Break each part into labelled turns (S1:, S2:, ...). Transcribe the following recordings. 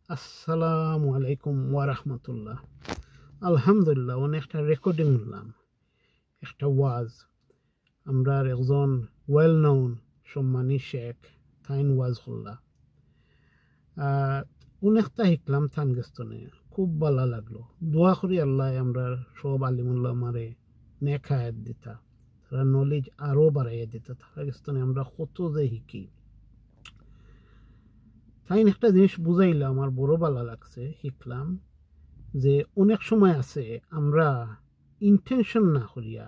S1: আসসালামু আলাইকুম ওয়া রাহমাতুল্লাহ। আলহামদুলিল্লাহ অনেকটা রেকর্ডিং নিলাম, একটা ওয়াজ আমরা একজন ওয়েল নোন সম্মানী শেখ তাইন ওয়াজ করলা। অনেকটা শিখলাম থান গেস্তনে, খুব ভালো লাগলো। দোয়া করি আল্লাহ আমরা সব আলিমুল্লাহ মারে নেক হায়াত দিতা, তারা নলেজ আরও বাড়াইয়া দিতা, তারা গেস্তনে আমরা কত যে শিখি। তাই একটা জিনিস বুঝাইলাম, আমার বড় ভালো লাগছে, শিখলাম যে অনেক সময় আছে আমরা ইন্টেনশন না করিয়া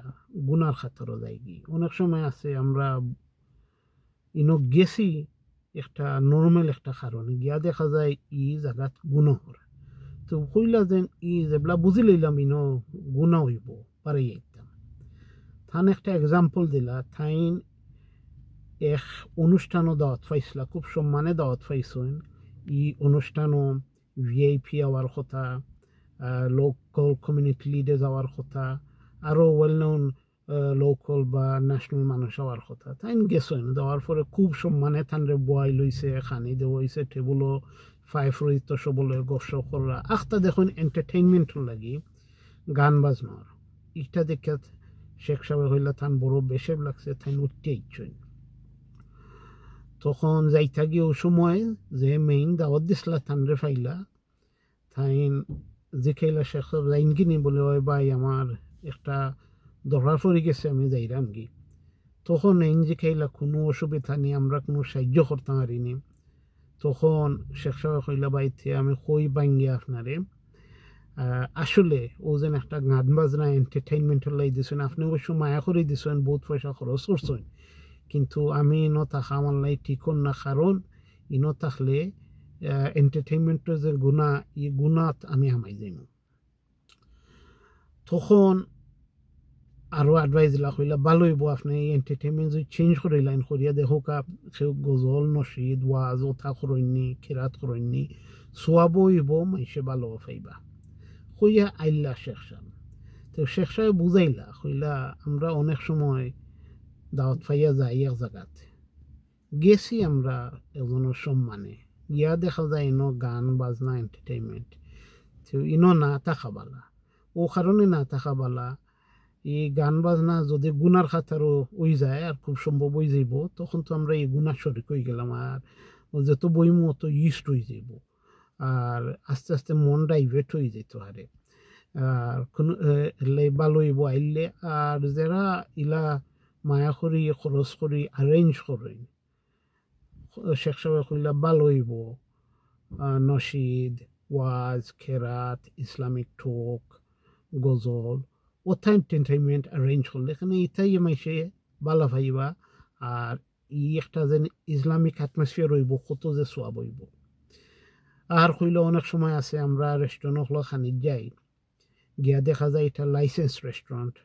S1: গুনার খাতরও যাই গি। অনেক সময় আছে আমরা গেছি একটা নর্মাল একটা কারণে গিয়া দেখা যায় ই জায়গাত গুণ করে, তো কইলা যেন ই যেগুলা বুঝি লইলাম গুণা হইব পারে যাইতাম। থান একটা এক্সাম্পল দিলা, থাইন এক অনুষ্ঠানও দাওয়াত পাইছিলা, খুব সম্মানে দাওয়াত পাইছেন। ই অনুষ্ঠানও ভিআইপি হওয়ার কথা, লোকাল কমিউনিটি লিডে যাওয়ার কথা, আরও ওয়েল নোন লোকাল বা ন্যাশনাল মানুষ হওয়ার কথা। তাই গেছেন, যাওয়ার পরে খুব সম্মানে থানরে বয়াই লইছে, খানি দেওয়া হয়েছে, টেবুলও ফাইভ রইত সবলে গসর করা আখটা দেখুন এন্টারটেইনমেন্টর লাগি গান বাজনার। ইটা দেখে শেখ সাহেব হইলে থান বড় বেশেব লাগছে, থাইন উঠতে ইচ্ছেন। তখন যাইতা গিয়ে ওই সময় যে মেইন দাওয়াত দিসলা থানরে ফাইলা, থাইন জিখাইলা শেখ সাহেব যাইন কিনি বলে, ওই ভাই আমার একটা দরকার পড়ে গেছে, আমি যাইরাম কি। তখন এই জিখাইলা কোনো অসুবিধা নেই, আমরা কোনো সাহায্য করতে পারিনি। তখন শেখ সাহেব কইলা, বাইতে আমি কই বাঙ্গি আপনারে, আসলে ও যেন একটা গান বাজনা এন্টারটেইনমেন্টের লাই দিছেন, আপনি অবশ্য মায়া করে দিছেন, বহুত পয়সা খরচ করছেন, কিন্তু আমি ইনো থাকা আমার লাই ঠিক না, কারণ ইনো থাকলে এন্টারটেইনমেন্টের যে গুণা, ই গুণাত আমি হামাই যাইম। তখন আরও অ্যাডভাইস দিলা, কইলা ভালো হইব আপনি এই এন্টারটেইনমেন্ট যদি চেঞ্জ করে লাইন করিয়া দেখো কা, সেও গজল নসিদ ওয়াজ ওথা করেননি, খেরাত করেননি, সোয়াবও হইব, মাইসে ভালো পাইবা। কইয়া আইলা শেখ সাহেব। তো শেখ সাহেব বুঝাইলা, কইলা আমরা অনেক সময় দাওয়াত পাইয়া যাই এক জায়গাতে, গেছি আমরা একজনের সম্মানে, গিয়া দেখা যায় ইনো গান বাজনা এন্টারটেইনমেন্ট, তো ইনো না থাকা বালা। ও কারণে না থাকা বালা, এই গান বাজনা যদি গুনার খাতারও ওই যায়, আর খুব সম্ভব হয়ে যাইব, তখন তো আমরা এই গুনার শরিক হয়ে গেলাম, আর যত বইমু অত ইস্ট হয়ে যাইব, আর আস্তে আস্তে মন ডাইভেট হয়ে যেত হারে। আর কোনো ভালো হইব আইলে, আর যারা ইলা মায়া করি খরচ করি অ্যারেঞ্জ করেন, শেখ সাহেব কইলা ভালো হইব নসিদ, ওয়াজ, খেরাত, ইসলামিক টোক, গজল ওথা এন্টারটেইনমেন্ট অ্যারেঞ্জ করলে এখানে ইতাই মাইসে বালা ভাইবা, আর ই একটা যেন ইসলামিক অ্যাটমসফিয়ার হইব, কত যে সোয়াব হইব। আর কইলে অনেক সময় আছে আমরা রেস্টুরেন্ট হলো খানিক যাই, গিয়া দেখা যায় এটা লাইসেন্স রেস্টুরেন্ট,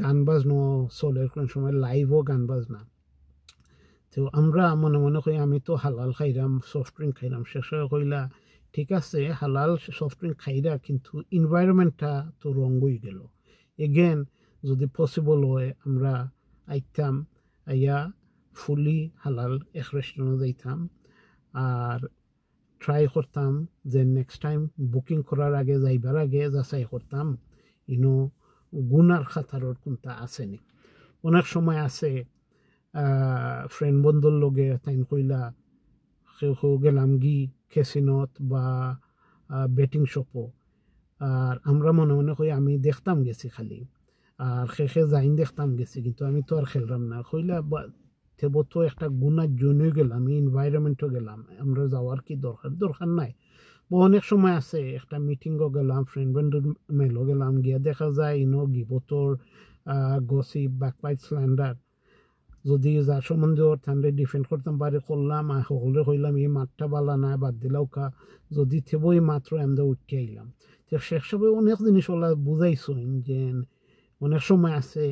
S1: গান বাজনো চলে, কোন সময় লাইভও গান বাজনা। তো আমরা মনে মনে করি আমি তো হালাল খাইরাম, সফট ড্রিঙ্ক খাইরাম। শেষে কইলা ঠিক আছে হালাল সফট ড্রিঙ্ক খাইরা, কিন্তু এনভায়রনমেন্টটা তো রং হয়ে গেল। এগেন যদি পসিবল হয় আমরা আইতাম, আইয়া ফুলি হালাল এক রেস্টুরেন্টে যাইতাম, আর ট্রাই করতাম যে নেক্সট টাইম বুকিং করার আগে, যাইবার আগে যাচাই করতাম ইনো গুনার খাতারর কোনটা আসেনি। অনেক সময় আছে ফ্রেন্ড বন্ধুর লগে তাইন কইলা কেউ গেলাম গি ক্যাসিনোত বা বেটিং শপও, আর আমরা মনে মনে করি আমি দেখতাম গেছি খালি, আর শেষে যাইন দেখতাম গেছি, কিন্তু আমি তো আর খেললাম না। কইলা তেব তো একটা গুণার জন্যই গেলাম, এনভায়রনমেন্টও গেলাম, আমরা যাওয়ার কি দরকার নাই। অনেক সময় আছে একটা মিটিংও গেলাম, ফ্রেন্ড বন্ধুর মেলও গেলাম, গিয়া দেখা যায় গিবতর গসিপ ব্যাকবাইট স্ল্যান্ডার, যদি যার সম্বন্ধে ঠান্ডায় ডিফেন্ড করতাম পারে করলাম, আর সকলে কইলাম এই মাঠটা বালা না, বাদ দিলাও কা, যদি থেবই মাত্র আমরা উঠতে আইলাম। তো শেখ সাহেব অনেক জিনিস ওলা বুঝাইছেন যে অনেক সময় আছে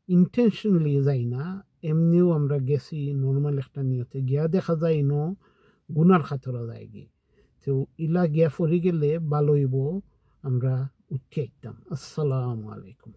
S1: ইন্টেনশনালি যাই না, এমনিও আমরা গেছি নর্মাল একটা নিয়তে, গিয়া দেখা যায় গুনার খাতরা যায় গিয়ে, তো ইলা গিয়া ফরি গেলে ভালো হইব আমরা উঠতে আইতাম। আসসালামু আলাইকুম।